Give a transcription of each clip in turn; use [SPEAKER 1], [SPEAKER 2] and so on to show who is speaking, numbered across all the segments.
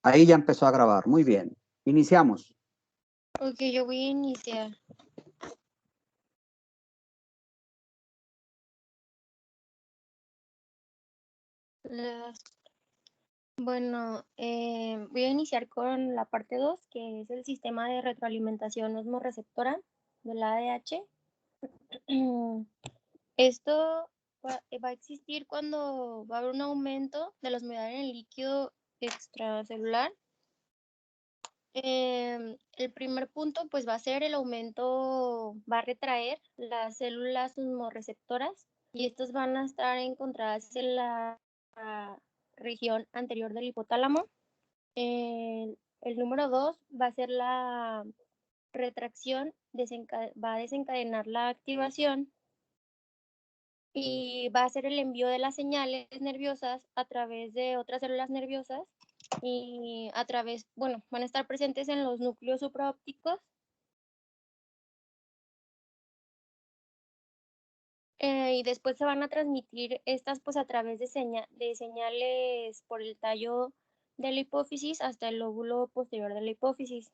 [SPEAKER 1] Ahí ya empezó a grabar. Muy bien. Iniciamos.
[SPEAKER 2] Ok, yo voy a iniciar. Bueno, voy a iniciar con la parte 2, que es el sistema de retroalimentación osmorreceptora de la ADH. Esto va a existir cuando va a haber un aumento de la osmolaridad en el líquido extracelular. El primer punto pues va a ser el aumento, va a retraer las células osmorreceptoras y estas van a estar encontradas en la región anterior del hipotálamo. El número 2 va a ser la retracción, va a desencadenar la activación y va a ser el envío de las señales nerviosas a través de otras células nerviosas y a través, bueno, van a estar presentes en los núcleos supraópticos. Y después se van a transmitir estas pues a través de señales por el tallo de la hipófisis hasta el lóbulo posterior de la hipófisis.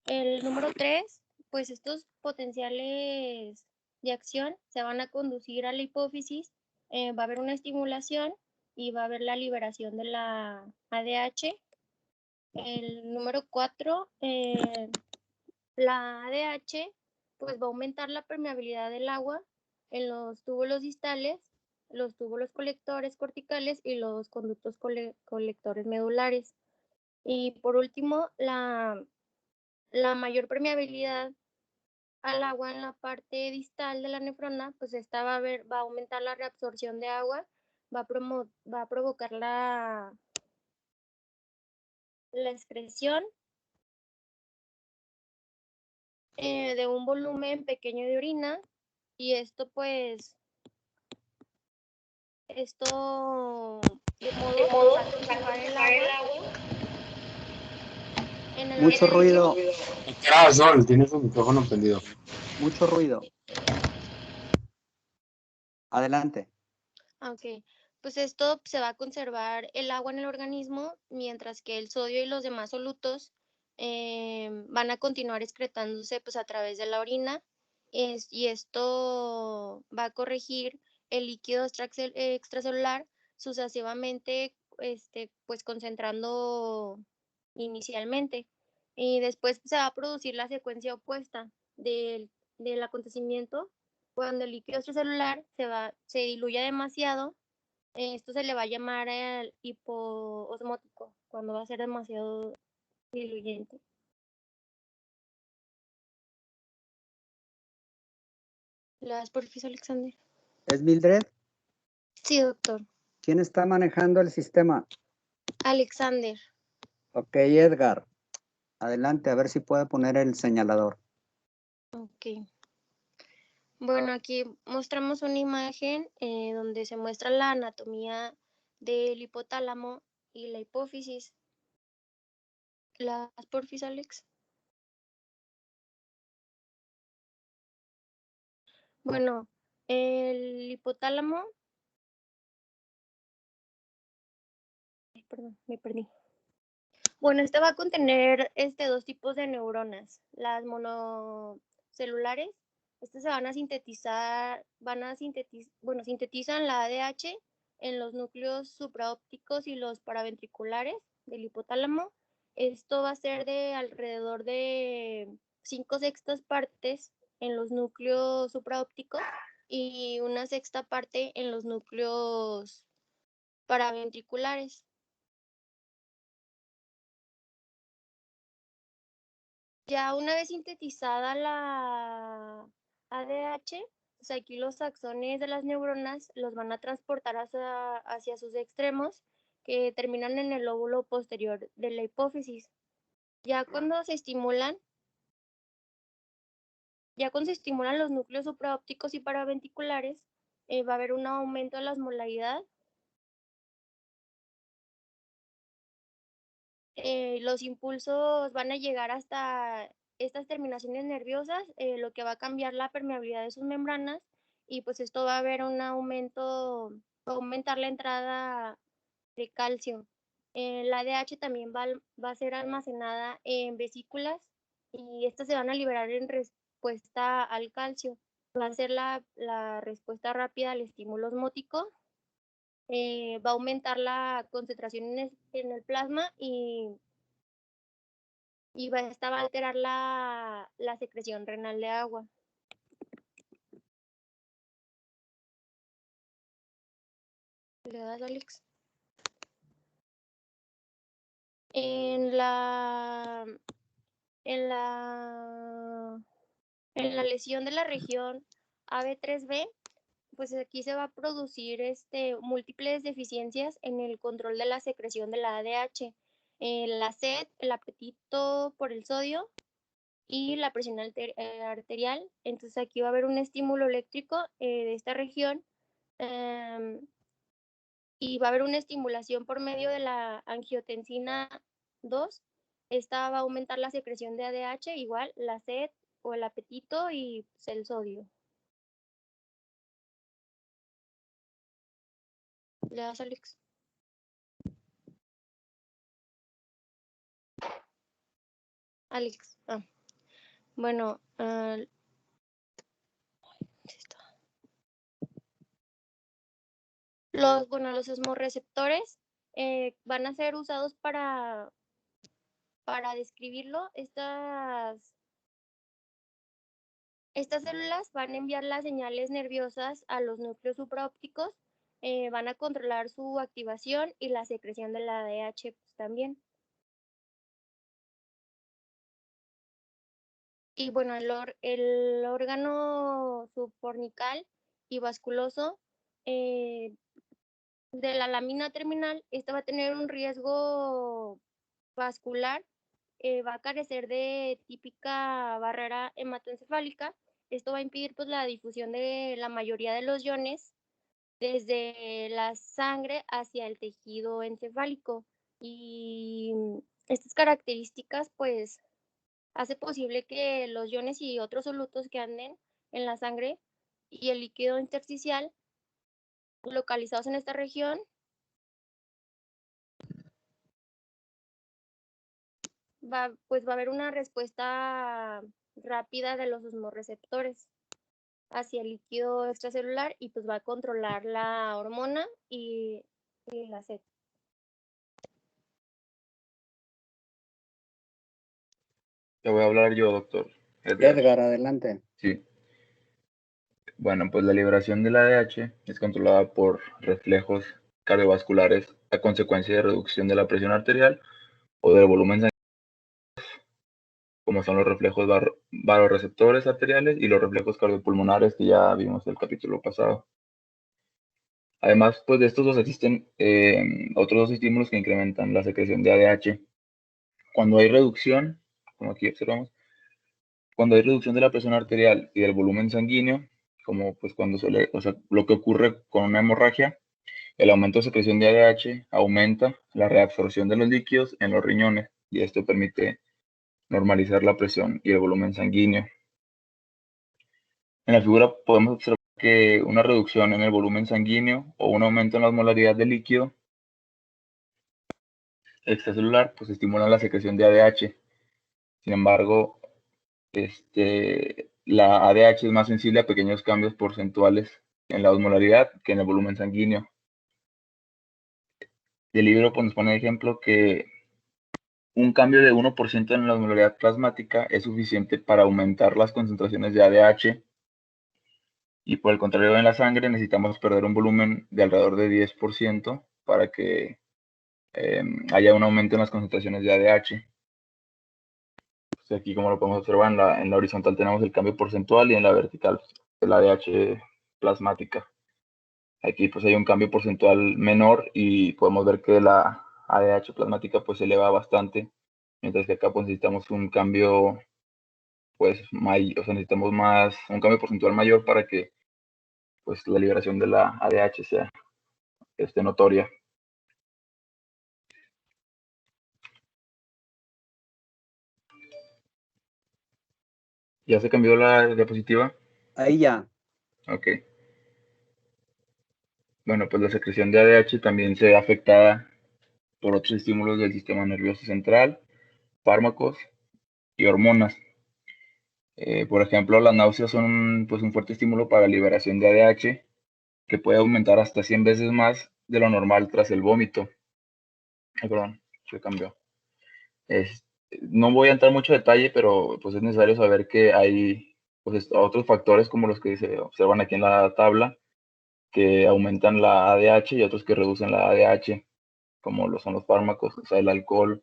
[SPEAKER 2] El número 3, pues estos potenciales de acción se van a conducir a la hipófisis, va a haber una estimulación y va a haber la liberación de la ADH. El número 4, la ADH pues va a aumentar la permeabilidad del agua en los túbulos distales, los túbulos colectores corticales y los conductos colectores medulares. Y por último, la mayor permeabilidad al agua en la parte distal de la nefrona, pues esta va a aumentar la reabsorción de agua, va a provocar la excreción de un volumen pequeño de orina, y esto pues de modo va a conservar el agua en el
[SPEAKER 1] Mucho ruido.
[SPEAKER 3] Sol, tienes un micrófono prendido.
[SPEAKER 1] Mucho ruido. Adelante.
[SPEAKER 2] Ok, pues esto se va a conservar el agua en el organismo, mientras que el sodio y los demás solutos van a continuar excretándose pues a través de la orina, y esto va a corregir el líquido extracelular sucesivamente, pues concentrando inicialmente, y después se va a producir la secuencia opuesta del acontecimiento. Cuando el líquido extracelular se diluye demasiado, esto se le va a llamar el hipoosmótico, cuando va a ser demasiado diluyente. ¿Las porfis, Alexander?
[SPEAKER 1] ¿Es Mildred?
[SPEAKER 2] Sí, doctor.
[SPEAKER 1] ¿Quién está manejando el sistema?
[SPEAKER 2] Alexander.
[SPEAKER 1] Ok, Edgar. Adelante, a ver si puede poner el señalador.
[SPEAKER 2] Ok. Bueno, aquí mostramos una imagen donde se muestra la anatomía del hipotálamo y la hipófisis. ¿Las porfis, Alex? Bueno, el hipotálamo... Ay, perdón, me perdí. Bueno, este va a contener dos tipos de neuronas, las monocelulares. Estas se van a sintetizar, sintetizan la ADH en los núcleos supraópticos y los paraventriculares del hipotálamo. Esto va a ser de alrededor de 5/6 partes en los núcleos supraópticos y 1/6 parte en los núcleos paraventriculares. Ya una vez sintetizada la ADH, pues aquí los axones de las neuronas los van a transportar hacia sus extremos, que terminan en el lóbulo posterior de la hipófisis. Ya cuando se estimulan los núcleos supraópticos y paraventriculares, va a haber un aumento de la osmolaridad. Los impulsos van a llegar hasta estas terminaciones nerviosas, lo que va a cambiar la permeabilidad de sus membranas, y pues esto va a haber un aumento, va a aumentar la entrada de calcio La ADH también va a ser almacenada en vesículas y estas se van a liberar en respuesta al calcio. Va a ser la respuesta rápida al estímulo osmótico. Va a aumentar la concentración en el plasma y esta va a alterar la secreción renal de agua. ¿Le das, Alex? En la lesión de la región AB3B, pues aquí se va a producir múltiples deficiencias en el control de la secreción de la ADH, la sed, el apetito por el sodio y la presión arterial. Entonces aquí va a haber un estímulo eléctrico de esta región y va a haber una estimulación por medio de la angiotensina 2. Esta va a aumentar la secreción de ADH, igual la sed o el apetito y pues, el sodio. ¿Le das, Alex? Alex. Bueno, los osmorreceptores van a ser usados para describirlo. Estas células van a enviar las señales nerviosas a los núcleos supraópticos, van a controlar su activación y la secreción de la ADH pues, también. Y bueno, el órgano subfornical y vasculoso de la lámina terminal, esta va a tener un riesgo vascular, va a carecer de típica barrera hematoencefálica. Esto va a impedir pues, la difusión de la mayoría de los iones desde la sangre hacia el tejido encefálico. Y estas características pues hace posible que los iones y otros solutos que anden en la sangre y el líquido intersticial localizados en esta región va a haber una respuesta rápida de los osmorreceptores hacia el líquido extracelular y pues va a controlar la hormona y la sed.
[SPEAKER 4] Te voy a hablar yo, doctor.
[SPEAKER 1] Edgar, adelante.
[SPEAKER 4] Sí. Bueno, pues la liberación de la ADH es controlada por reflejos cardiovasculares a consecuencia de reducción de la presión arterial o del volumen sanguíneo, como son los reflejos vasoreceptores arteriales y los reflejos cardiopulmonares que ya vimos en el capítulo pasado. Además, pues de estos dos existen otros dos estímulos que incrementan la secreción de ADH. Cuando hay reducción, como aquí observamos, cuando hay reducción de la presión arterial y del volumen sanguíneo, como pues cuando lo que ocurre con una hemorragia, el aumento de secreción de ADH aumenta la reabsorción de los líquidos en los riñones y esto permite normalizar la presión y el volumen sanguíneo. En la figura podemos observar que una reducción en el volumen sanguíneo o un aumento en la osmolaridad del líquido extracelular pues estimulan la secreción de ADH. Sin embargo, la ADH es más sensible a pequeños cambios porcentuales en la osmolaridad que en el volumen sanguíneo. El libro pues, nos pone de ejemplo que un cambio de 1% en la osmolaridad plasmática es suficiente para aumentar las concentraciones de ADH y por el contrario en la sangre necesitamos perder un volumen de alrededor de 10% para que haya un aumento en las concentraciones de ADH. Pues aquí como lo podemos observar en la horizontal tenemos el cambio porcentual y en la vertical el ADH plasmática. Aquí pues hay un cambio porcentual menor y podemos ver que la ADH plasmática pues se eleva bastante, mientras que acá pues necesitamos un cambio pues necesitamos un cambio porcentual mayor para que pues la liberación de la ADH sea notoria. ¿Ya se cambió la diapositiva?
[SPEAKER 1] Ahí ya.
[SPEAKER 4] Ok. Bueno, pues la secreción de ADH también se ve afectada por otros estímulos del sistema nervioso central, fármacos y hormonas. Por ejemplo, las náuseas son pues, un fuerte estímulo para la liberación de ADH, que puede aumentar hasta 100 veces más de lo normal tras el vómito. Ay, perdón, se cambió. No voy a entrar en mucho detalle, pero pues es necesario saber que hay pues, otros factores como los que se observan aquí en la tabla, que aumentan la ADH y otros que reducen la ADH, como lo son los fármacos, o sea, el alcohol,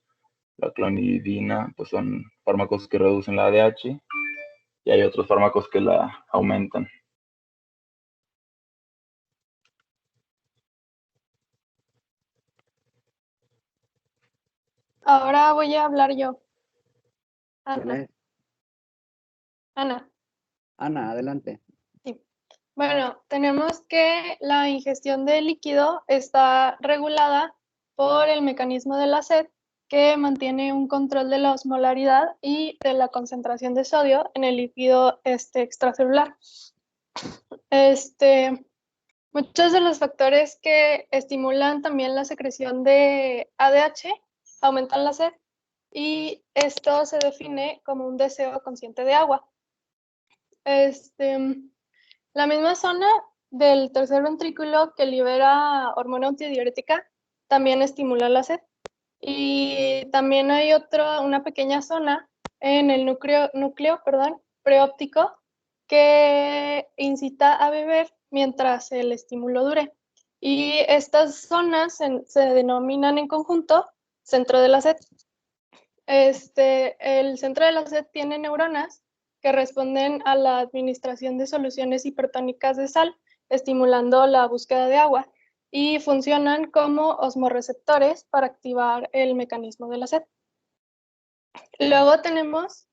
[SPEAKER 4] la clonidina, pues son fármacos que reducen la ADH y hay otros fármacos que la aumentan.
[SPEAKER 5] Ahora voy a hablar yo.
[SPEAKER 1] ¿Quién
[SPEAKER 5] Ana.
[SPEAKER 1] es?
[SPEAKER 5] Ana.
[SPEAKER 1] Ana, adelante.
[SPEAKER 5] Bueno, tenemos que la ingestión de líquido está regulada por el mecanismo de la sed, que mantiene un control de la osmolaridad y de la concentración de sodio en el líquido extracelular. Muchos de los factores que estimulan también la secreción de ADH aumentan la sed, y esto se define como un deseo consciente de agua. La misma zona del tercer ventrículo que libera hormona antidiurética también estimula la sed. Y también hay una pequeña zona en el núcleo preóptico que incita a beber mientras el estímulo dure. Y estas zonas se denominan en conjunto centro de la sed. El centro de la sed tiene neuronas que responden a la administración de soluciones hipertónicas de sal, estimulando la búsqueda de agua, y funcionan como osmorreceptores para activar el mecanismo de la sed. Luego tenemos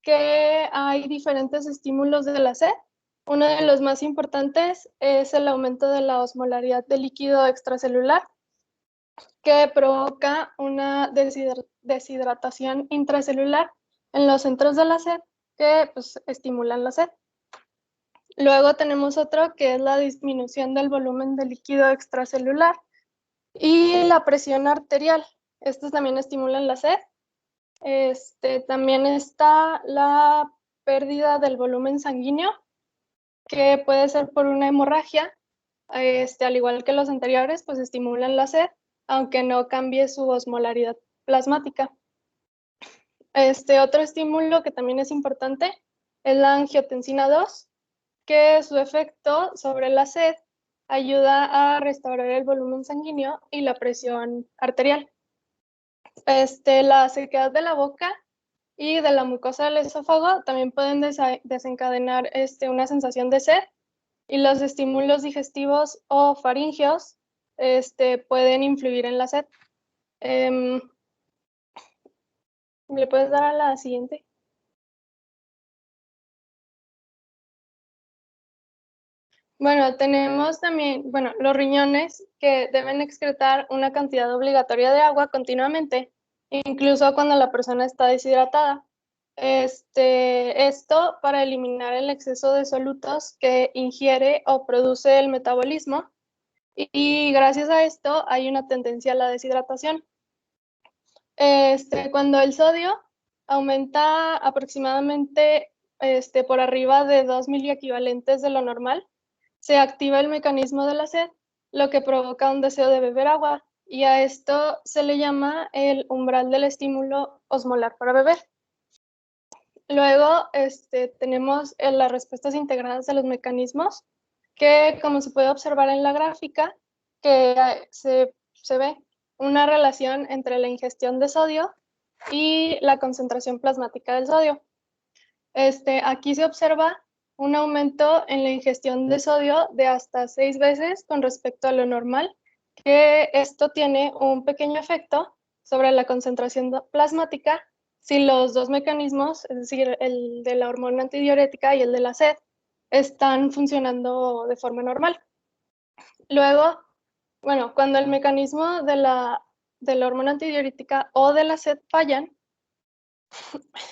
[SPEAKER 5] que hay diferentes estímulos de la sed. Uno de los más importantes es el aumento de la osmolaridad del líquido extracelular, que provoca una deshidratación intracelular en los centros de la sed, que pues, estimulan la sed. Luego tenemos otro que es la disminución del volumen de líquido extracelular y la presión arterial. Estos también estimulan la sed. También está la pérdida del volumen sanguíneo, que puede ser por una hemorragia. Al igual que los anteriores, pues estimulan la sed, aunque no cambie su osmolaridad plasmática. Otro estímulo que también es importante es la angiotensina 2, que su efecto sobre la sed ayuda a restaurar el volumen sanguíneo y la presión arterial. La sequedad de la boca y de la mucosa del esófago también pueden desencadenar una sensación de sed, y los estímulos digestivos o faríngeos pueden influir en la sed. ¿Le puedes dar a la siguiente? Bueno, tenemos también, los riñones, que deben excretar una cantidad obligatoria de agua continuamente, incluso cuando la persona está deshidratada. Esto para eliminar el exceso de solutos que ingiere o produce el metabolismo, y gracias a esto hay una tendencia a la deshidratación. Cuando el sodio aumenta aproximadamente por arriba de 2 miliequivalentes de lo normal, se activa el mecanismo de la sed, lo que provoca un deseo de beber agua, y a esto se le llama el umbral del estímulo osmolar para beber. Luego tenemos las respuestas integradas de los mecanismos, que, como se puede observar en la gráfica, que se ve una relación entre la ingestión de sodio y la concentración plasmática del sodio. Aquí se observa un aumento en la ingestión de sodio de hasta 6 veces con respecto a lo normal, que esto tiene un pequeño efecto sobre la concentración plasmática si los dos mecanismos, es decir, el de la hormona antidiurética y el de la sed, están funcionando de forma normal. Luego, cuando el mecanismo de la hormona antidiurética o de la sed fallan,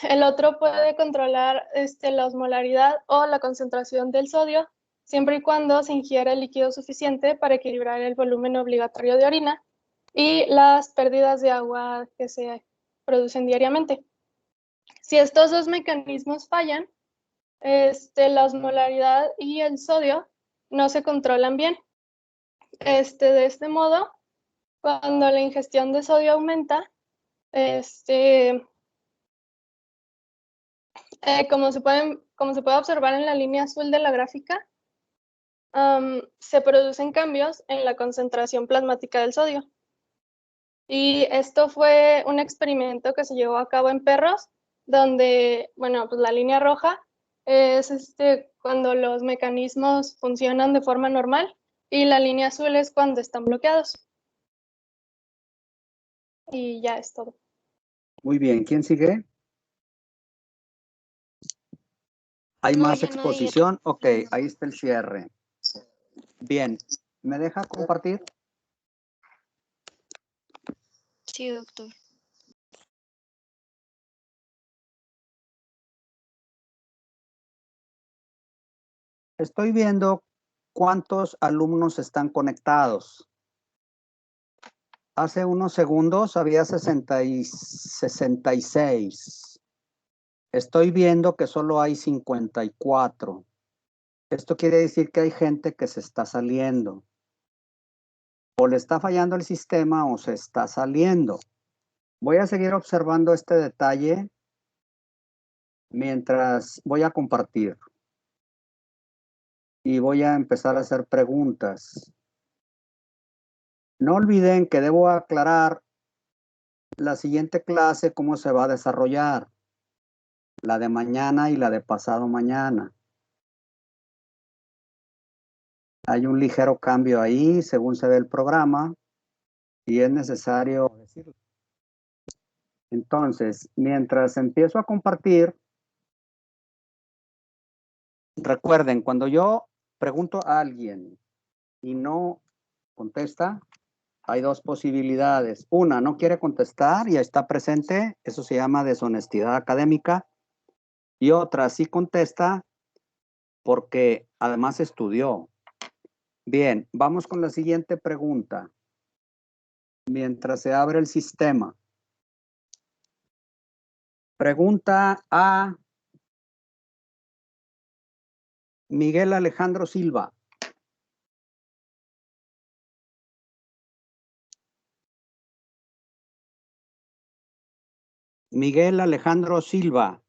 [SPEAKER 5] el otro puede controlar la osmolaridad o la concentración del sodio, siempre y cuando se ingiera el líquido suficiente para equilibrar el volumen obligatorio de orina. y las pérdidas de agua que se producen diariamente. Si estos dos mecanismos fallan, la osmolaridad y el sodio no se controlan bien. De este modo, cuando la ingestión de sodio aumenta, como se puede observar en la línea azul de la gráfica, se producen cambios en la concentración plasmática del sodio. Y esto fue un experimento que se llevó a cabo en perros, donde, bueno, pues la línea roja es cuando los mecanismos funcionan de forma normal y la línea azul es cuando están bloqueados. Y ya es todo.
[SPEAKER 1] Muy bien, ¿quién sigue? ¿Hay
[SPEAKER 2] No,
[SPEAKER 1] más
[SPEAKER 2] ya no hay.
[SPEAKER 1] exposición? Ok, ahí está el cierre. Bien, ¿me deja compartir?
[SPEAKER 2] Sí, doctor.
[SPEAKER 1] Estoy viendo cuántos alumnos están conectados. Hace unos segundos había 66. Estoy viendo que solo hay 54. Esto quiere decir que hay gente que se está saliendo. O le está fallando el sistema o se está saliendo. Voy a seguir observando este detalle mientras voy a compartir. Y voy a empezar a hacer preguntas. No olviden que debo aclarar la siguiente clase, cómo se va a desarrollar. La de mañana y la de pasado mañana. Hay un ligero cambio ahí según se ve el programa y es necesario decirlo. Entonces, mientras empiezo a compartir, recuerden, cuando yo pregunto a alguien y no contesta, hay dos posibilidades. Una, no quiere contestar y está presente, eso se llama deshonestidad académica. Y otra, sí contesta porque además estudió. Bien, vamos con la siguiente pregunta. Mientras se abre el sistema. Pregunta a Miguel Alejandro Silva. Miguel Alejandro Silva.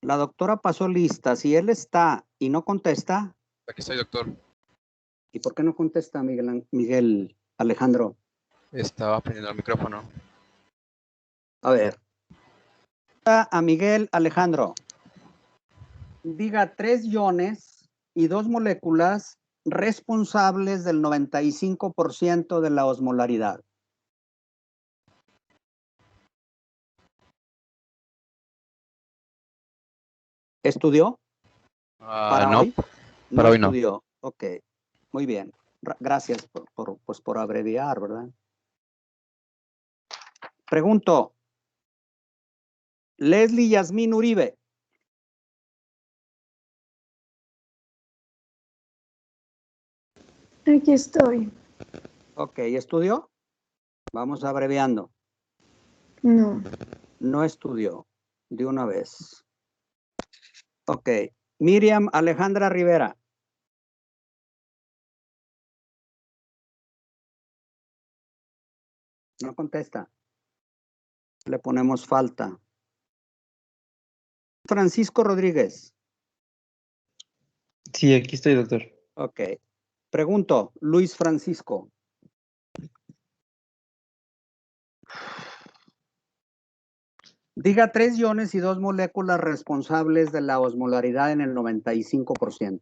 [SPEAKER 1] La doctora pasó lista. Si él está y no contesta.
[SPEAKER 6] Aquí estoy, doctor.
[SPEAKER 1] ¿Y por qué no contesta Miguel Alejandro?
[SPEAKER 6] Estaba prendiendo el micrófono.
[SPEAKER 1] A ver. A Miguel Alejandro. Diga 3 iones y 2 moléculas responsables del 95% de la osmolaridad. ¿Estudió?
[SPEAKER 6] No,
[SPEAKER 1] hoy?
[SPEAKER 6] para hoy no.
[SPEAKER 1] Estudió. Ok, muy bien. Gracias por abreviar, ¿verdad? Pregunto. Leslie Yasmín Uribe.
[SPEAKER 7] Aquí estoy.
[SPEAKER 1] Ok, ¿estudió? Vamos abreviando.
[SPEAKER 7] No.
[SPEAKER 1] No estudió. De una vez. Ok. Miriam Alejandra Rivera. No contesta. Le ponemos falta. Francisco Rodríguez.
[SPEAKER 8] Sí, aquí estoy, doctor.
[SPEAKER 1] Ok. Pregunto, Luis Francisco. Diga 3 iones y 2 moléculas responsables de la osmolaridad en el 95%.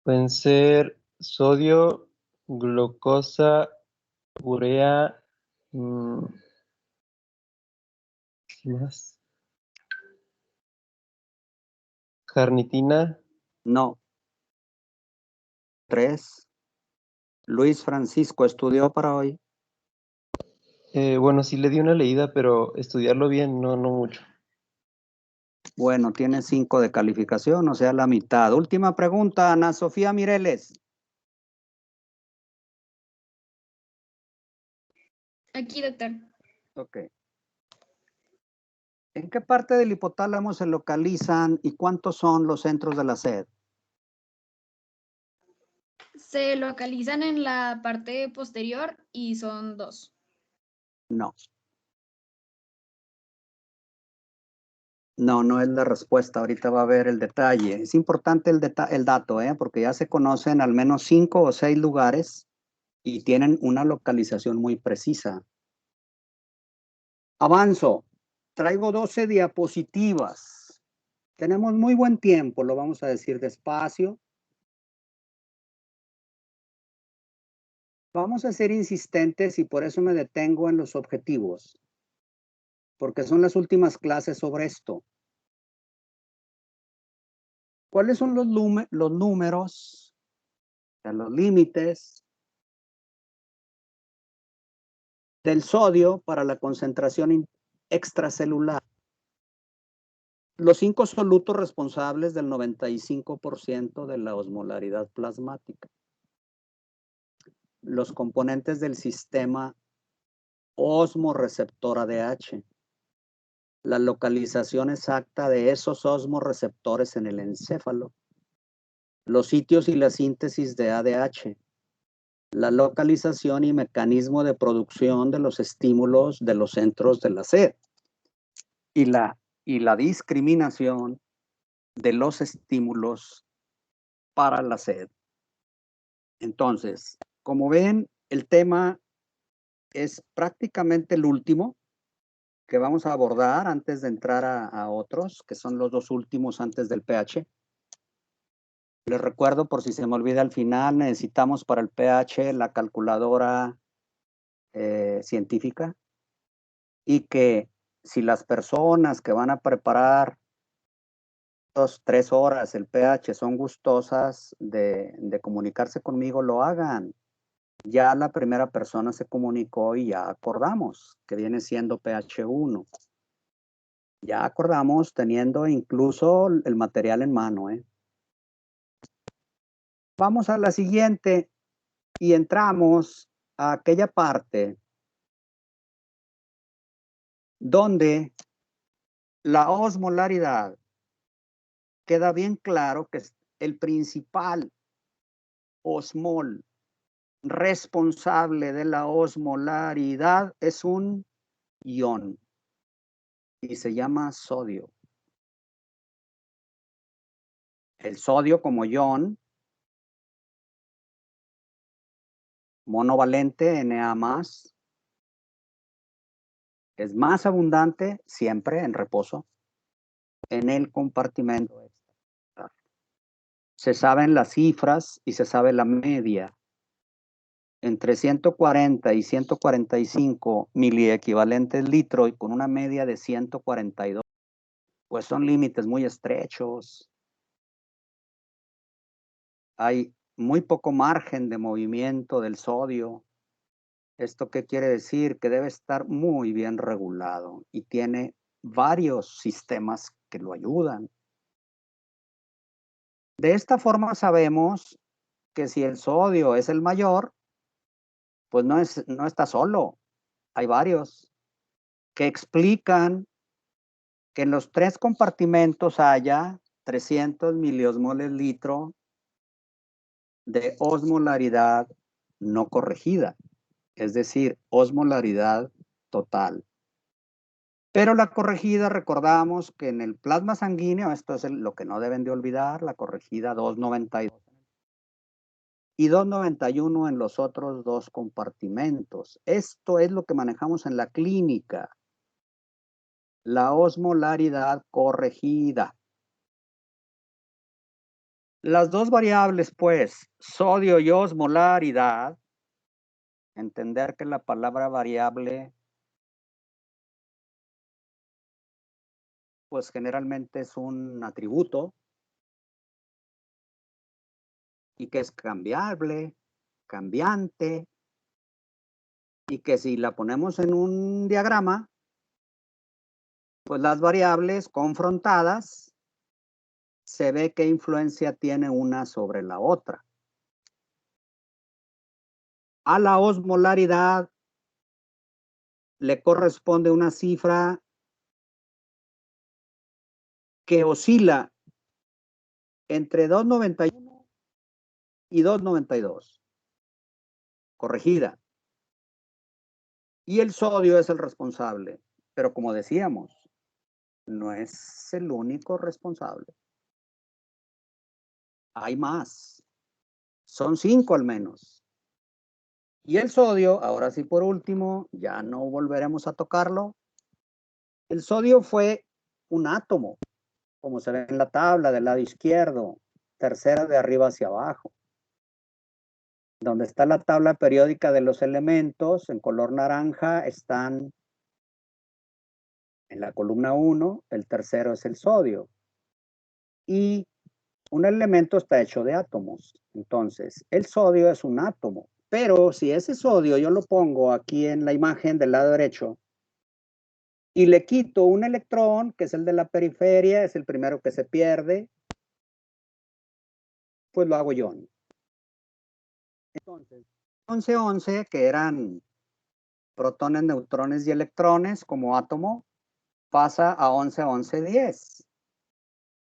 [SPEAKER 8] Pueden ser sodio, glucosa, urea, ¿qué más? Carnitina.
[SPEAKER 1] No. 3. Luis Francisco, ¿estudió para hoy?
[SPEAKER 8] Bueno, sí le di una leída, pero estudiarlo bien, no mucho.
[SPEAKER 1] Bueno, tiene 5 de calificación, o sea, la mitad. Última pregunta, Ana Sofía Mireles.
[SPEAKER 9] Aquí, doctor.
[SPEAKER 1] Ok. ¿En qué parte del hipotálamo se localizan y cuántos son los centros de la sed?
[SPEAKER 9] Se localizan en la parte posterior y son 2.
[SPEAKER 1] No. No, no es la respuesta. Ahorita va a ver el detalle. Es importante el dato, porque ya se conocen al menos 5 o 6 lugares y tienen una localización muy precisa. Avanzo. Traigo 12 diapositivas. Tenemos muy buen tiempo, lo vamos a decir despacio. Vamos a ser insistentes y por eso me detengo en los objetivos, porque son las últimas clases sobre esto. ¿Cuáles son los números, los límites del sodio para la concentración extracelular? Los 5 solutos responsables del 95% de la osmolaridad plasmática. Los componentes del sistema osmorreceptor ADH. La localización exacta de esos osmorreceptores en el encéfalo. Los sitios y la síntesis de ADH. La localización y mecanismo de producción de los estímulos de los centros de la sed. Y la discriminación de los estímulos para la sed. Entonces, como ven, el tema es prácticamente el último que vamos a abordar antes de entrar a otros, que son los 2 últimos antes del pH. Les recuerdo, por si se me olvida al final, necesitamos para el pH la calculadora científica, y que si las personas que van a preparar 2-3 horas el pH son gustosas de comunicarse conmigo, lo hagan. Ya la primera persona se comunicó y ya acordamos que viene siendo pH 1. Ya acordamos teniendo incluso el material en mano. Vamos a la siguiente y entramos a aquella parte donde la osmolaridad queda bien claro que el principal osmol responsable de la osmolaridad es un ion y se llama sodio. El sodio como ion monovalente Na+, es más abundante siempre en reposo en el compartimento extra. Se saben las cifras y se sabe la media. Entre 140 y 145 miliequivalentes litro y con una media de 142, pues son límites muy estrechos. Hay muy poco margen de movimiento del sodio. ¿Esto qué quiere decir? Que debe estar muy bien regulado y tiene varios sistemas que lo ayudan. De esta forma sabemos que si el sodio es el mayor, pues no está solo. Hay varios que explican que en los 3 compartimentos haya 300 miliosmoles litro de osmolaridad no corregida, es decir, osmolaridad total. Pero la corregida, recordamos que en el plasma sanguíneo, esto es lo que no deben de olvidar, la corregida 292 y 291 en los otros 2 compartimentos. Esto es lo que manejamos en la clínica. La osmolaridad corregida. Las 2 variables, pues, sodio y osmolaridad, entender que la palabra variable, pues generalmente es un atributo y que es cambiable, cambiante, y que si la ponemos en un diagrama, Pues las variables confrontadas se ve qué influencia tiene una sobre la otra. A la osmolaridad le corresponde una cifra que oscila entre 2.91 y 2.92. Corregida. Y el sodio es el responsable. Pero como decíamos, no es el único responsable. Hay más. Son 5 al menos. Y el sodio, ahora sí por último, ya no volveremos a tocarlo. El sodio fue un átomo, como se ve en la tabla del lado izquierdo, tercera de arriba hacia abajo. Donde está la tabla periódica de los elementos, en color naranja, están en la columna 1, el tercero es el sodio. Y un elemento está hecho de átomos. Entonces, el sodio es un átomo. Pero si ese sodio yo lo pongo aquí en la imagen del lado derecho y le quito un electrón, que es el de la periferia, es el primero que se pierde, pues lo hago ion. Entonces, 11-11, que eran protones, neutrones y electrones como átomo, pasa a 11-11-10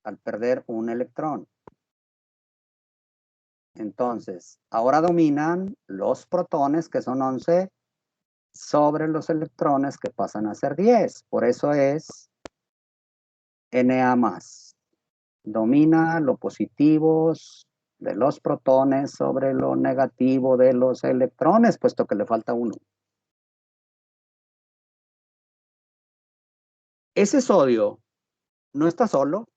[SPEAKER 1] al perder un electrón. Entonces, ahora dominan los protones, que son 11, sobre los electrones, que pasan a ser 10. Por eso es Na+. Domina lo positivos de los protones sobre lo negativo de los electrones, puesto que le falta uno. Ese sodio no está solo.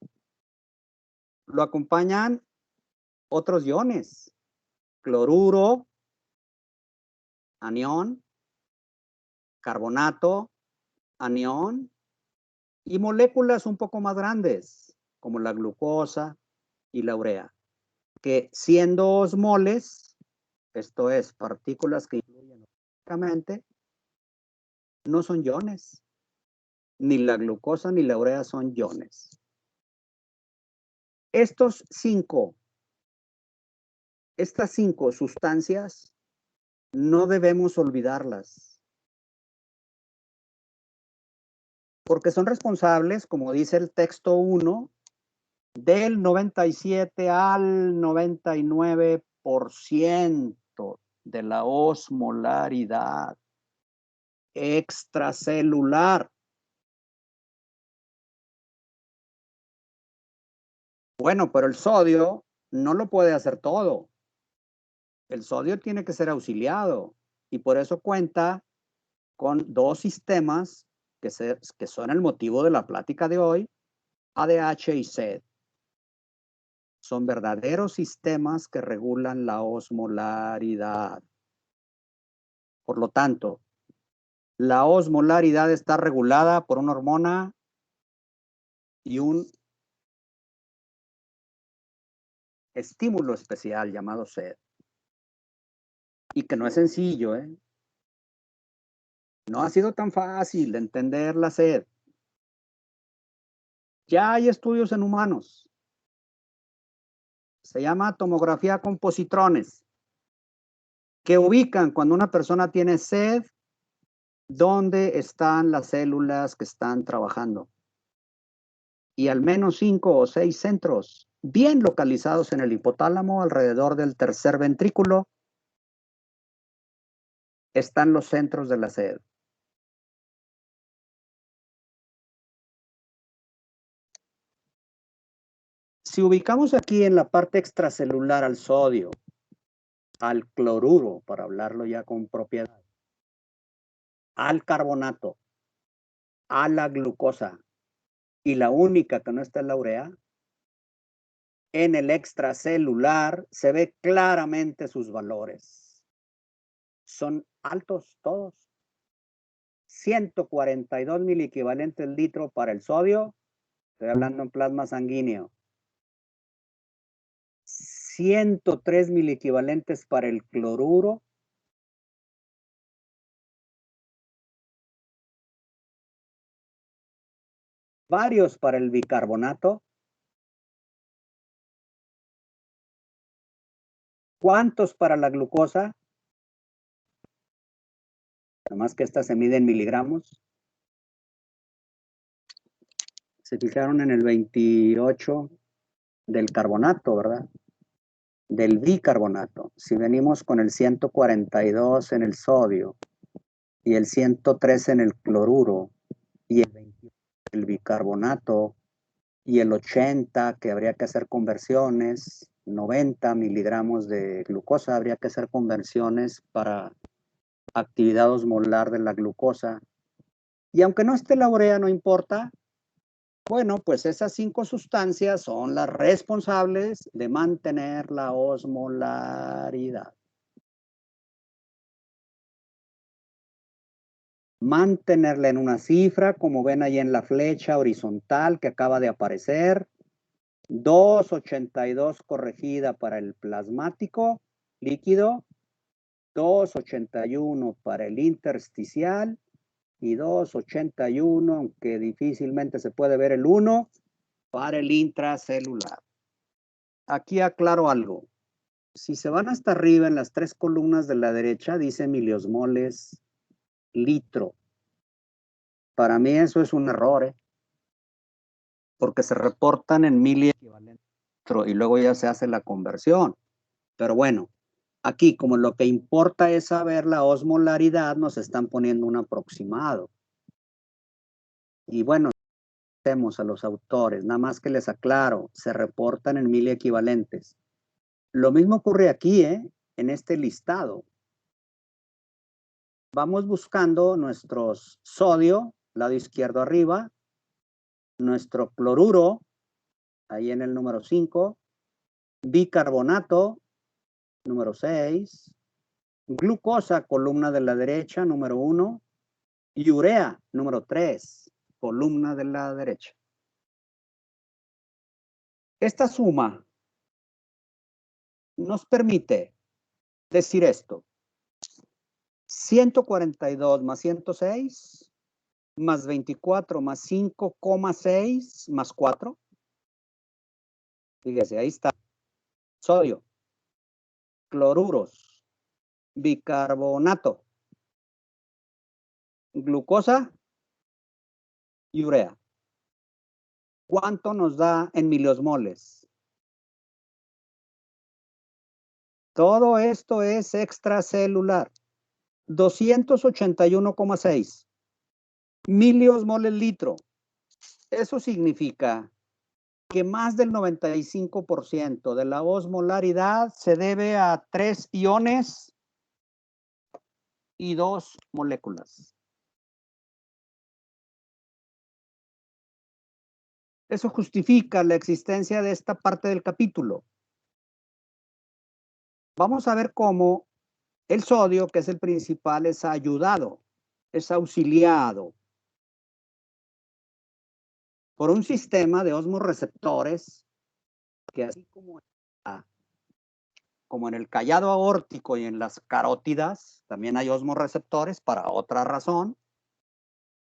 [SPEAKER 1] Lo acompañan otros iones. Cloruro, anión, carbonato, anión, y moléculas un poco más grandes, como la glucosa y la urea, que siendo osmoles, esto es, partículas que influyen químicamente, no son iones. Ni la glucosa ni la urea son iones. Estas 5 sustancias no debemos olvidarlas, porque son responsables, como dice el texto 1, del 97 al 99% de la osmolaridad extracelular. Bueno, pero el sodio no lo puede hacer todo. El sodio tiene que ser auxiliado y por eso cuenta con 2 sistemas que son el motivo de la plática de hoy, ADH y SED. Son verdaderos sistemas que regulan la osmolaridad. Por lo tanto, la osmolaridad está regulada por una hormona y un estímulo especial llamado SED. Y que no es sencillo, ¿eh? No ha sido tan fácil de entender la SED. Ya hay estudios en humanos. Se llama tomografía con positrones, que ubican cuando una persona tiene SED, dónde están las células que están trabajando. Y al menos 5 o 6 centros bien localizados en el hipotálamo, alrededor del tercer ventrículo, están los centros de la SED. Si ubicamos aquí en la parte extracelular al sodio, al cloruro, para hablarlo ya con propiedad, al carbonato, a la glucosa, y la única que no está es la urea, en el extracelular se ve claramente sus valores. Son altos todos. 142 miliequivalentes litro para el sodio, estoy hablando en plasma sanguíneo. 103 miliequivalentes para el cloruro. varios para el bicarbonato. ¿Cuántos para la glucosa? Además que esta se mide en miligramos. Se fijaron en el 28 del carbonato, ¿verdad? Del bicarbonato. Si venimos con el 142 en el sodio y el 103 en el cloruro y el 28 el bicarbonato y el 80 que habría que hacer conversiones, 90 miligramos de glucosa, habría que hacer conversiones para actividad osmolar de la glucosa. Y aunque no esté la urea, no importa. Bueno, pues esas 5 sustancias son las responsables de mantener la osmolaridad. Mantenerla en una cifra, como ven ahí en la flecha horizontal que acaba de aparecer. 282 corregida para el plasmático líquido, 281 para el intersticial y 281, aunque difícilmente se puede ver el 1, para el intracelular. Aquí aclaro algo. Si se van hasta arriba en las 3 columnas de la derecha, dice miliosmoles litro. Para mí eso es un error, porque se reportan en mili equivalente y luego ya se hace la conversión. Pero bueno, aquí como lo que importa es saber la osmolaridad, nos están poniendo un aproximado. Y bueno, a los autores, nada más que les aclaro, se reportan en mili equivalentes. Lo mismo ocurre aquí, en este listado. Vamos buscando nuestros sodio, lado izquierdo arriba, nuestro cloruro, ahí en el número 5, bicarbonato, número 6, glucosa, columna de la derecha, número 1, y urea, número 3, columna de la derecha. Esta suma nos permite decir esto. 142 más 106 más 24 más 5,6 más 4. Fíjese, ahí está. Sodio, cloruros, bicarbonato, glucosa y urea. ¿Cuánto nos da en miliosmoles? Todo esto es extracelular. 281,6 miliosmoles litro. Eso significa que más del 95% de la osmolaridad se debe a 3 iones y 2 moléculas. Eso justifica la existencia de esta parte del capítulo. Vamos a ver cómo el sodio, que es el principal, es ayudado, es auxiliado por un sistema de osmorreceptores que así como en el callado aórtico y en las carótidas, también hay osmorreceptores para otra razón.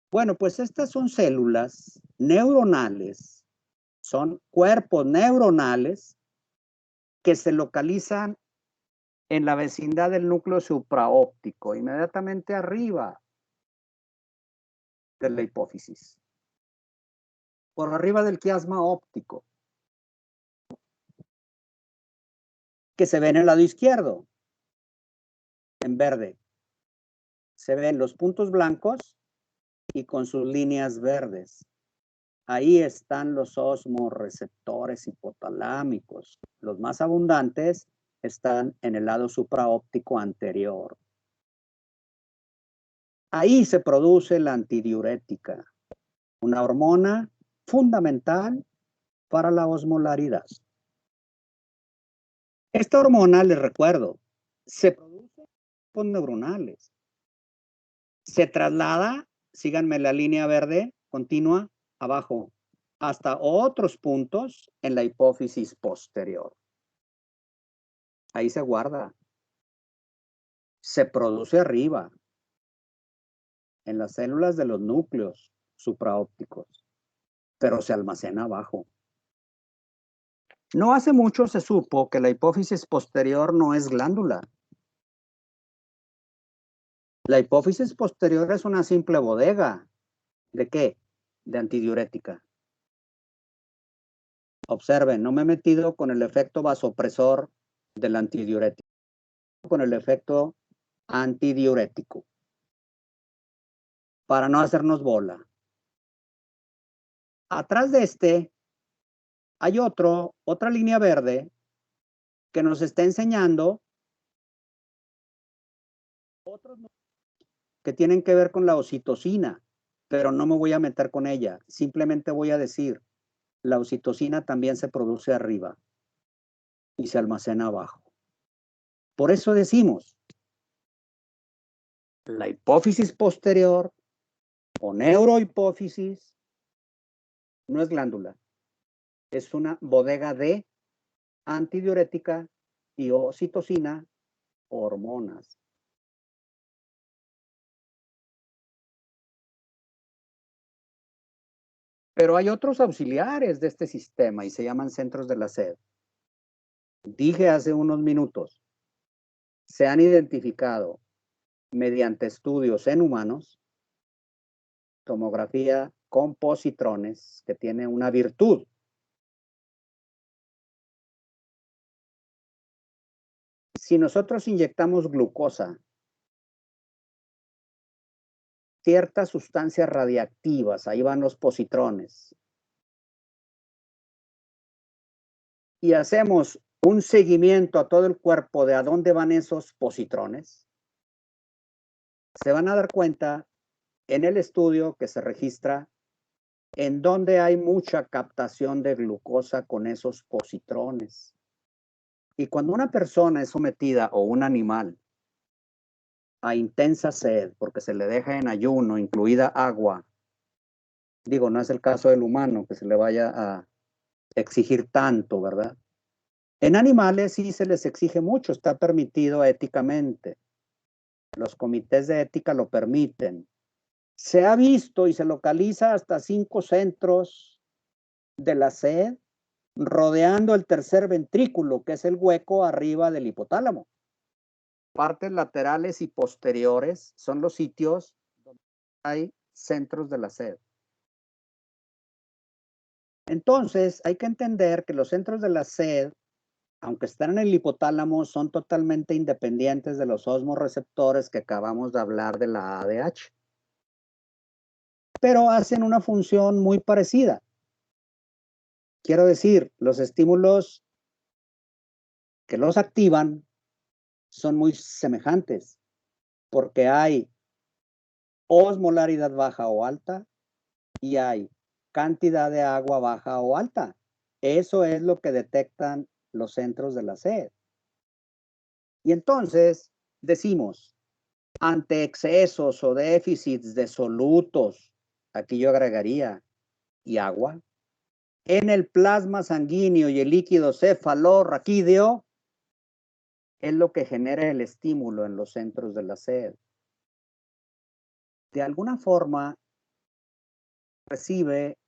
[SPEAKER 1] Bueno, pues estas son células neuronales, son cuerpos neuronales que se localizan en la vecindad del núcleo supraóptico, inmediatamente arriba de la hipófisis, por arriba del quiasma óptico, que se ve en el lado izquierdo, en verde. Se ven los puntos blancos y con sus líneas verdes. Ahí están los osmorreceptores hipotalámicos. Los más abundantes están en el lado supraóptico anterior. Ahí se produce la antidiurética, una hormona fundamental para la osmolaridad. Esta hormona, les recuerdo, se produce en grupos neuronales. Se traslada, síganme la línea verde, continua, abajo, hasta otros puntos en la hipófisis posterior. Ahí se guarda. Se produce arriba, en las células de los núcleos supraópticos. pero se almacena abajo. No hace mucho se supo que la hipófisis posterior no es glándula. La hipófisis posterior es una simple bodega. ¿De qué? De antidiurética. Observen, no me he metido con el efecto vasopresor del antidiurético, con el efecto antidiurético, para no hacernos bola. Atrás de este hay otra línea verde que nos está enseñando otros que tienen que ver con la oxitocina, pero no me voy a meter con ella. Simplemente voy a decir, la oxitocina también se produce arriba y se almacena abajo. Por eso decimos, la hipófisis posterior o neurohipófisis no es glándula, es una bodega de antidiurética y oxitocina, hormonas. Pero hay otros auxiliares de este sistema y se llaman centros de la sed. Dije hace unos minutos, se han identificado mediante estudios en humanos, tomografía con positrones, que tiene una virtud. Si nosotros inyectamos glucosa, ciertas sustancias radiactivas, ahí van los positrones, y hacemos un seguimiento a todo el cuerpo de a dónde van esos positrones, se van a dar cuenta en el estudio que se registra en donde hay mucha captación de glucosa con esos positrones. Y cuando una persona es sometida o un animal a intensa sed porque se le deja en ayuno, incluida agua, digo, no es el caso del humano que se le vaya a exigir tanto, ¿verdad? En animales sí se les exige mucho, está permitido éticamente. Los comités de ética lo permiten. Se ha visto y se localiza hasta 5 centros de la sed rodeando el tercer ventrículo, que es el hueco arriba del hipotálamo. Partes laterales y posteriores son los sitios donde hay centros de la sed. Entonces, hay que entender que los centros de la sed, aunque están en el hipotálamo, son totalmente independientes de los osmorreceptores que acabamos de hablar de la ADH. Pero hacen una función muy parecida. Quiero decir, los estímulos que los activan son muy semejantes, porque hay osmolaridad baja o alta y hay cantidad de agua baja o alta. Eso es lo que detectan los centros de la sed. Y entonces decimos, ante excesos o déficits de solutos, aquí yo agregaría, y agua, en el plasma sanguíneo y el líquido cefalorraquídeo, es lo que genera el estímulo en los centros de la sed. De alguna forma, recibe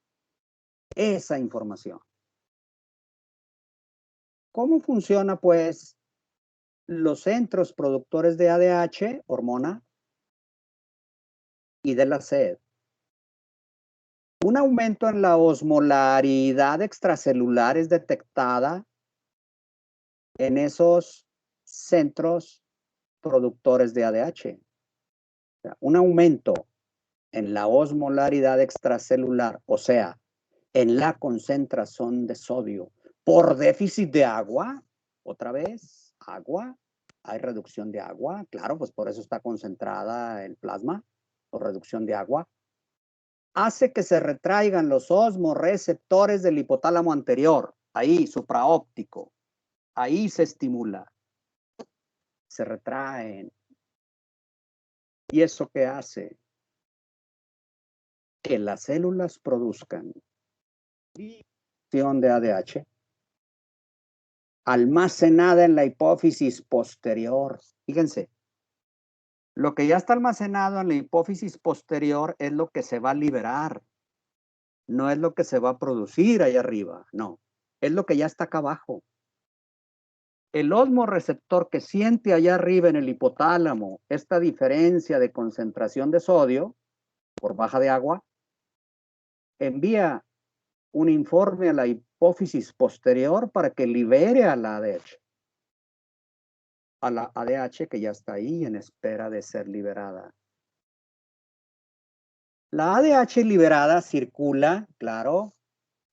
[SPEAKER 1] esa información. ¿Cómo funciona, pues, los centros productores de ADH, hormona, y de la sed? Un aumento en la osmolaridad extracelular es detectada en esos centros productores de ADH. O sea, un aumento en la osmolaridad extracelular, o sea, en la concentración de sodio por déficit de agua, otra vez, agua, hay reducción de agua, claro, pues por eso está concentrada el plasma, por reducción de agua, hace que se retraigan los osmorreceptores del hipotálamo anterior, ahí, supraóptico, ahí se estimula, se retraen. ¿Y eso qué hace? Que las células produzcan de ADH almacenada en la hipófisis posterior. Fíjense, lo que ya está almacenado en la hipófisis posterior es lo que se va a liberar. No es lo que se va a producir allá arriba, no. Es lo que ya está acá abajo. El osmoreceptor que siente allá arriba en el hipotálamo esta diferencia de concentración de sodio por baja de agua, envía un informe a la hipófisis posterior para que libere a la ADH. A la ADH que ya está ahí en espera de ser liberada. La ADH liberada circula, claro.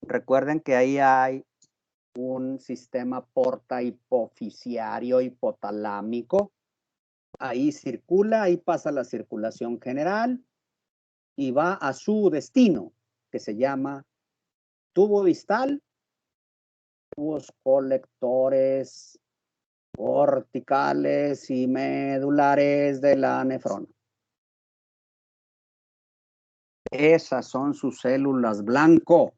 [SPEAKER 1] Recuerden que ahí hay un sistema porta hipofisiario hipotalámico. Ahí circula, ahí pasa la circulación general y va a su destino, que se llama tubo distal, tubos colectores corticales y medulares de la nefrona. Esas son sus células blanco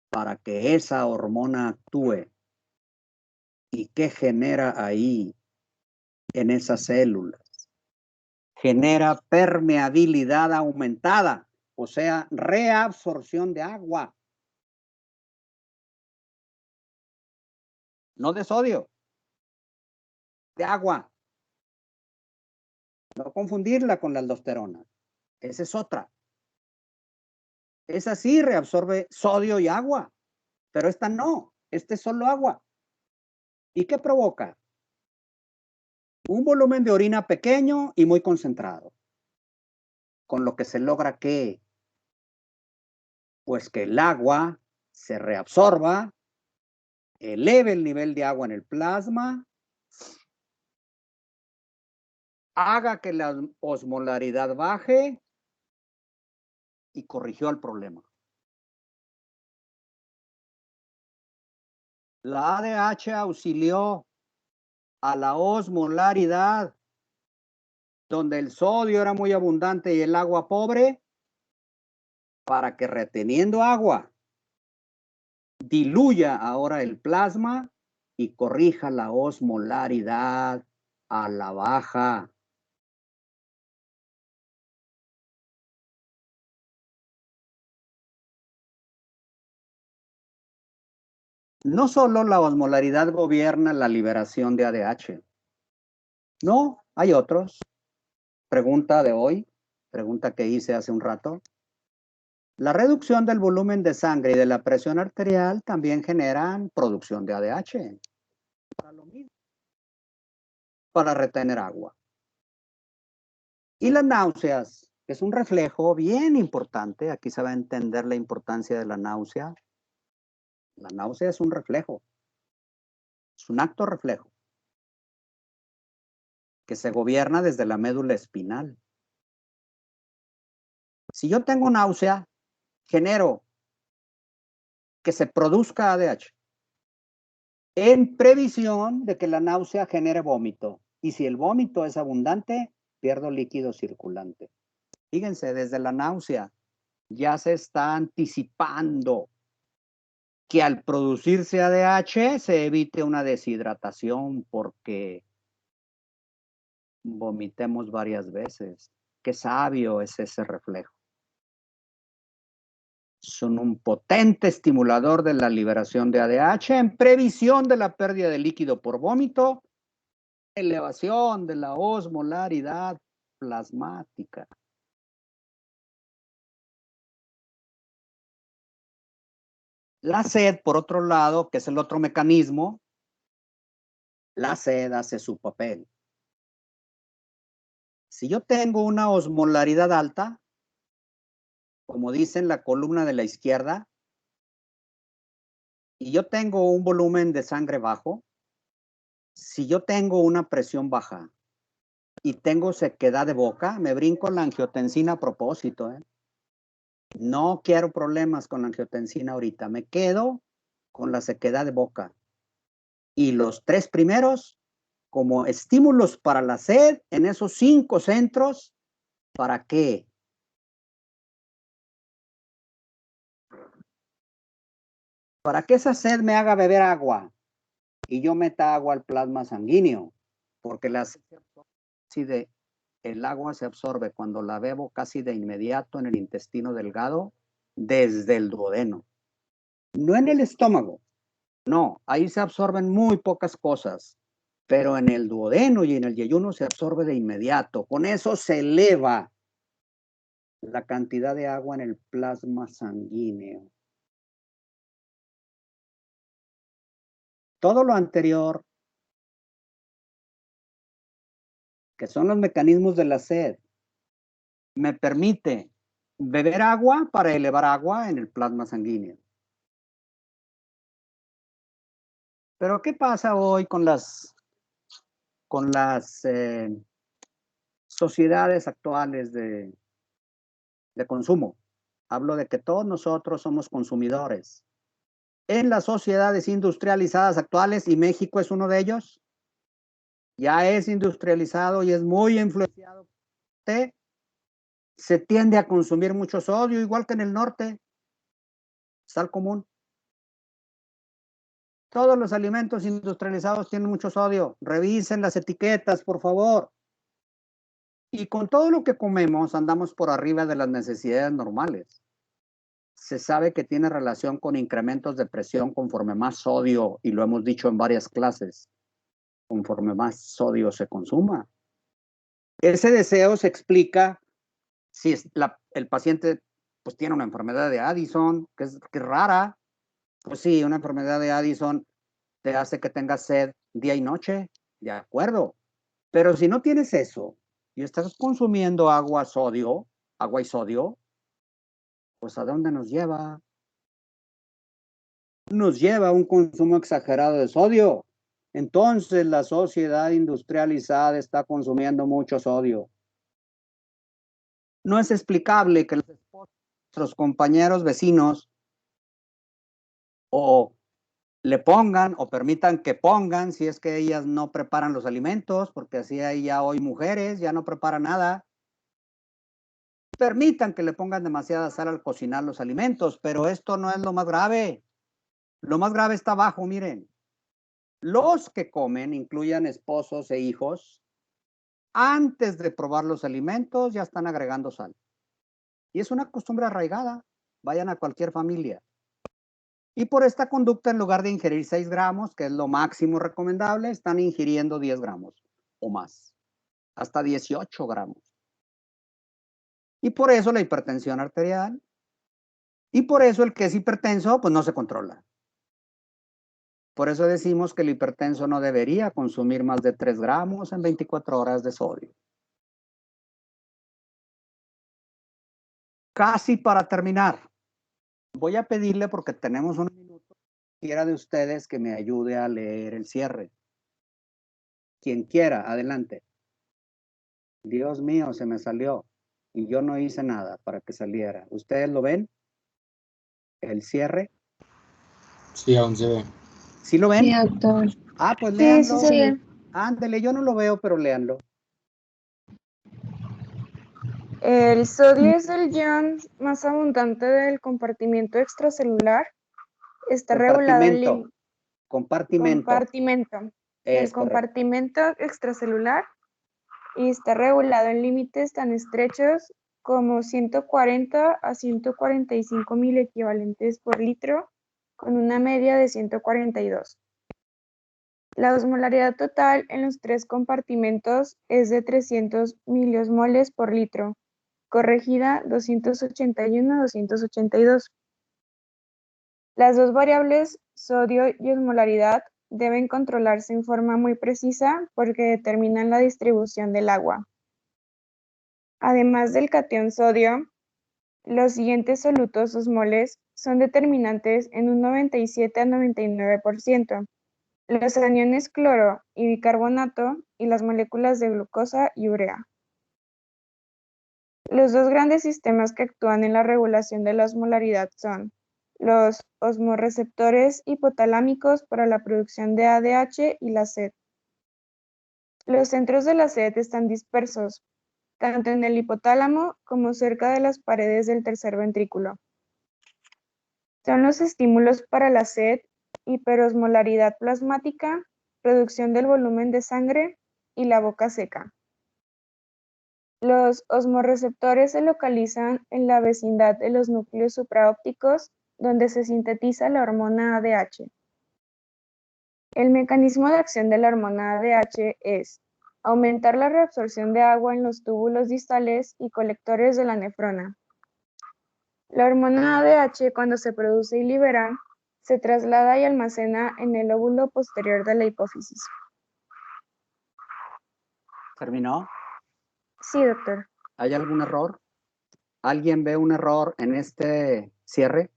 [SPEAKER 1] para que esa hormona actúe. ¿Y qué genera ahí en esas células? Genera permeabilidad aumentada, o sea, reabsorción de agua. No de sodio, de agua. No confundirla con la aldosterona. Esa es otra. Esa sí reabsorbe sodio y agua, pero esta no. Esta es solo agua. ¿Y qué provoca? Un volumen de orina pequeño y muy concentrado. Con lo que se logra que, pues que el agua se reabsorba, eleve el nivel de agua en el plasma, haga que la osmolaridad baje y corrigió el problema. La ADH auxilió a la osmolaridad, donde el sodio era muy abundante y el agua pobre, para que reteniendo agua, diluya ahora el plasma y corrija la osmolaridad a la baja. No solo la osmolaridad gobierna la liberación de ADH. No, hay otros. Pregunta de hoy, pregunta que hice hace un rato. La reducción del volumen de sangre y de la presión arterial también generan producción de ADH. Para lo mismo. Para retener agua. Y las náuseas, que es un reflejo bien importante. Aquí se va a entender la importancia de la náusea. La náusea es un reflejo. Es un acto reflejo. Que se gobierna desde la médula espinal. Si yo tengo náusea, genero que se produzca ADH en previsión de que la náusea genere vómito. Y si el vómito es abundante, pierdo líquido circulante. Fíjense, desde la náusea ya se está anticipando que al producirse ADH se evite una deshidratación porque vomitemos varias veces. Qué sabio es ese reflejo. Son un potente estimulador de la liberación de ADH en previsión de la pérdida de líquido por vómito, elevación de la osmolaridad plasmática. La sed, por otro lado, que es el otro mecanismo, la sed hace su papel. Si yo tengo una osmolaridad alta, como dice en la columna de la izquierda, y yo tengo un volumen de sangre bajo, si yo tengo una presión baja y tengo sequedad de boca, me brinco la angiotensina a propósito. No quiero problemas con la angiotensina ahorita, me quedo con la sequedad de boca. Y los tres primeros, como estímulos para la sed, en esos 5 centros, ¿para qué? Para que esa sed me haga beber agua y yo meta agua al plasma sanguíneo, porque el agua se absorbe cuando la bebo casi de inmediato en el intestino delgado desde el duodeno. No en el estómago, no, ahí se absorben muy pocas cosas, pero en el duodeno y en el yeyuno se absorbe de inmediato. Con eso se eleva la cantidad de agua en el plasma sanguíneo. Todo lo anterior, que son los mecanismos de la sed, me permite beber agua para elevar agua en el plasma sanguíneo. Pero ¿qué pasa hoy con las sociedades actuales de consumo? Hablo de que todos nosotros somos consumidores. En las sociedades industrializadas actuales, y México es uno de ellos, ya es industrializado y es muy influenciado. Se tiende a consumir mucho sodio, igual que en el norte. Sal común. Todos los alimentos industrializados tienen mucho sodio. Revisen las etiquetas, por favor. Y con todo lo que comemos andamos por arriba de las necesidades normales. Se sabe que tiene relación con incrementos de presión conforme más sodio, y lo hemos dicho en varias clases, conforme más sodio se consuma. Ese deseo se explica si el paciente pues tiene una enfermedad de Addison, que es rara. Pues sí, una enfermedad de Addison te hace que tengas sed día y noche, de acuerdo. Pero si no tienes eso y estás consumiendo agua y sodio, pues ¿a dónde nos lleva? Nos lleva a un consumo exagerado de sodio. Entonces la sociedad industrializada está consumiendo mucho sodio. No es explicable que los esposos de nuestros compañeros vecinos o le pongan o permitan que pongan, si es que ellas no preparan los alimentos, porque así hay ya hoy mujeres, ya no preparan nada. Permitan que le pongan demasiada sal al cocinar los alimentos, pero esto no es lo más grave. Lo más grave está abajo, miren. Los que comen, incluyan esposos e hijos, antes de probar los alimentos ya están agregando sal. Y es una costumbre arraigada. Vayan a cualquier familia. Y por esta conducta, en lugar de ingerir 6 gramos, que es lo máximo recomendable, están ingiriendo 10 gramos o más, hasta 18 gramos. Y por eso la hipertensión arterial, y por eso el que es hipertenso, pues no se controla. Por eso decimos que el hipertenso no debería consumir más de 3 gramos en 24 horas de sodio. Casi para terminar, voy a pedirle, porque tenemos un minuto, quiera de ustedes que me ayude a leer el cierre. Quien quiera, adelante. Dios mío, se me salió y yo no hice nada para que saliera. ¿Ustedes lo ven? ¿El cierre?
[SPEAKER 3] Sí, aún se ve.
[SPEAKER 1] ¿Sí lo ven?
[SPEAKER 7] Sí, doctor.
[SPEAKER 1] Ah, pues
[SPEAKER 7] Sí,
[SPEAKER 1] léanlo.
[SPEAKER 7] sí se ve.
[SPEAKER 1] Ándele, yo no lo veo, pero léanlo.
[SPEAKER 10] El sodio es el ion más abundante del compartimento extracelular. Está regulado en
[SPEAKER 1] Compartimento.
[SPEAKER 10] del compartimento extracelular y está regulado en límites tan estrechos como 140 a 145 mil equivalentes por litro, con una media de 142. La osmolaridad total en los 3 compartimentos es de 300 miliosmoles por litro, corregida 281-282. Las dos variables, sodio y osmolaridad, deben controlarse en forma muy precisa porque determinan la distribución del agua. Además del catión sodio, los siguientes solutos osmoles son determinantes en un 97 a 99%. Los aniones cloro y bicarbonato y las moléculas de glucosa y urea. Los dos grandes sistemas que actúan en la regulación de la osmolaridad son los osmorreceptores hipotalámicos para la producción de ADH y la sed. Los centros de la sed están dispersos, tanto en el hipotálamo como cerca de las paredes del tercer ventrículo. Son los estímulos para la sed, hiperosmolaridad plasmática, reducción del volumen de sangre y la boca seca. Los osmorreceptores se localizan en la vecindad de los núcleos supraópticos, donde se sintetiza la hormona ADH. El mecanismo de acción de la hormona ADH es aumentar la reabsorción de agua en los túbulos distales y colectores de la nefrona. La hormona ADH, cuando se produce y libera, se traslada y almacena en el lóbulo posterior de la hipófisis.
[SPEAKER 1] ¿Terminó?
[SPEAKER 10] Sí, doctor.
[SPEAKER 1] ¿Hay algún error? ¿Alguien ve un error en este cierre?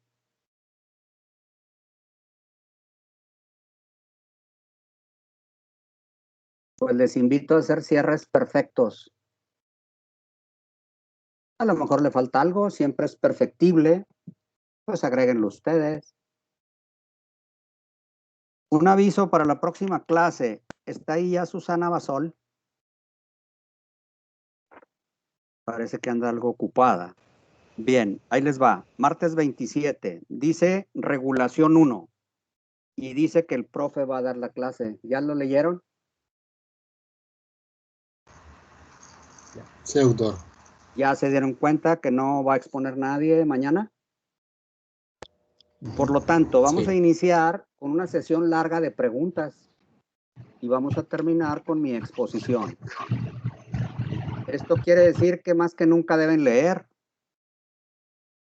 [SPEAKER 1] Pues les invito a hacer cierres perfectos. A lo mejor le falta algo, siempre es perfectible. Pues agréguenlo ustedes. Un aviso para la próxima clase. ¿Está ahí ya Susana Basol? Parece que anda algo ocupada. Bien, ahí les va. Martes 27. Dice regulación 1. Y dice que el profe va a dar la clase. ¿Ya lo leyeron?
[SPEAKER 3] Sí, doctor.
[SPEAKER 1] ¿Ya se dieron cuenta que no va a exponer nadie mañana? Por lo tanto, vamos
[SPEAKER 3] Sí.
[SPEAKER 1] a iniciar con una sesión larga de preguntas y vamos a terminar con mi exposición. Esto quiere decir que más que nunca deben leer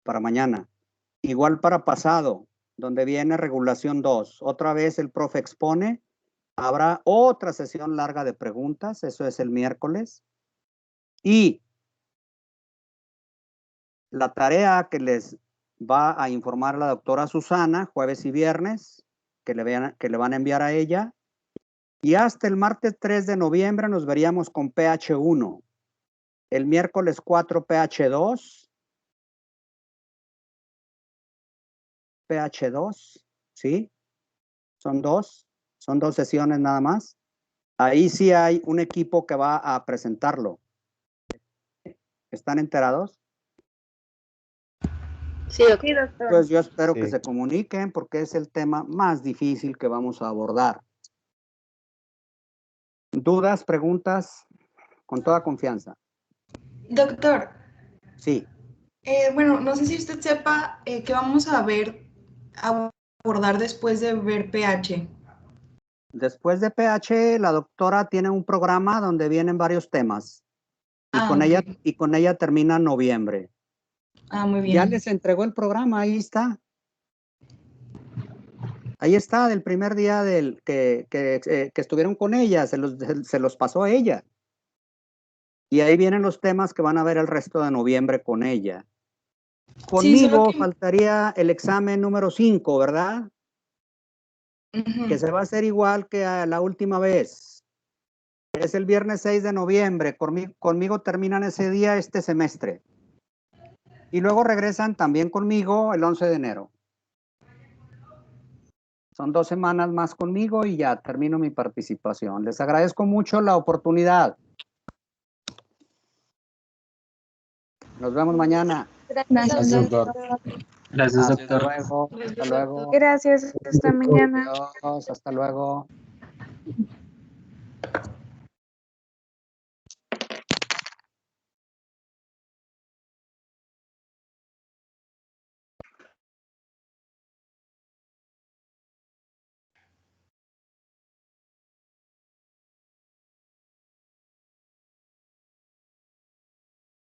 [SPEAKER 1] para mañana. Igual para pasado, donde viene regulación 2. Otra vez el profe expone. Habrá otra sesión larga de preguntas. Eso es el miércoles. Y la tarea que les va a informar la doctora Susana, jueves y viernes, que le van a enviar a ella. Y hasta el martes 3 de noviembre nos veríamos con pH1. El miércoles 4 pH2. pH2, ¿sí? Son dos sesiones nada más. Ahí sí hay un equipo que va a presentarlo. ¿Están enterados?
[SPEAKER 2] Sí, doctor.
[SPEAKER 1] Pues yo espero que
[SPEAKER 8] Sí.
[SPEAKER 1] se comuniquen porque es el tema más difícil que vamos a abordar. ¿Dudas, preguntas? Con toda confianza.
[SPEAKER 9] Doctor,
[SPEAKER 1] Sí.
[SPEAKER 9] bueno, no sé si usted sepa que vamos a abordar después de ver pH.
[SPEAKER 1] Después de pH, la doctora tiene un programa donde vienen varios temas. Y
[SPEAKER 9] Ok.
[SPEAKER 1] con ella termina en noviembre.
[SPEAKER 9] Muy bien.
[SPEAKER 1] Ya les entregó el programa, ahí está. Ahí está, del primer día que estuvieron con ella, se los pasó a ella. Y ahí vienen los temas que van a ver el resto de noviembre con ella. Conmigo faltaría el examen número 5, ¿verdad? Que se va a hacer igual que a la última vez. Es el viernes 6 de noviembre. Conmigo terminan ese día este semestre. Y luego regresan también conmigo el 11 de enero. Son 2 semanas más conmigo y ya termino mi participación. Les agradezco mucho la oportunidad. Nos vemos mañana.
[SPEAKER 9] Gracias,
[SPEAKER 3] doctor.
[SPEAKER 8] Gracias,
[SPEAKER 1] Hasta
[SPEAKER 8] doctor.
[SPEAKER 1] luego. Hasta luego.
[SPEAKER 10] Gracias. Hasta mañana.
[SPEAKER 1] Adiós. Hasta luego.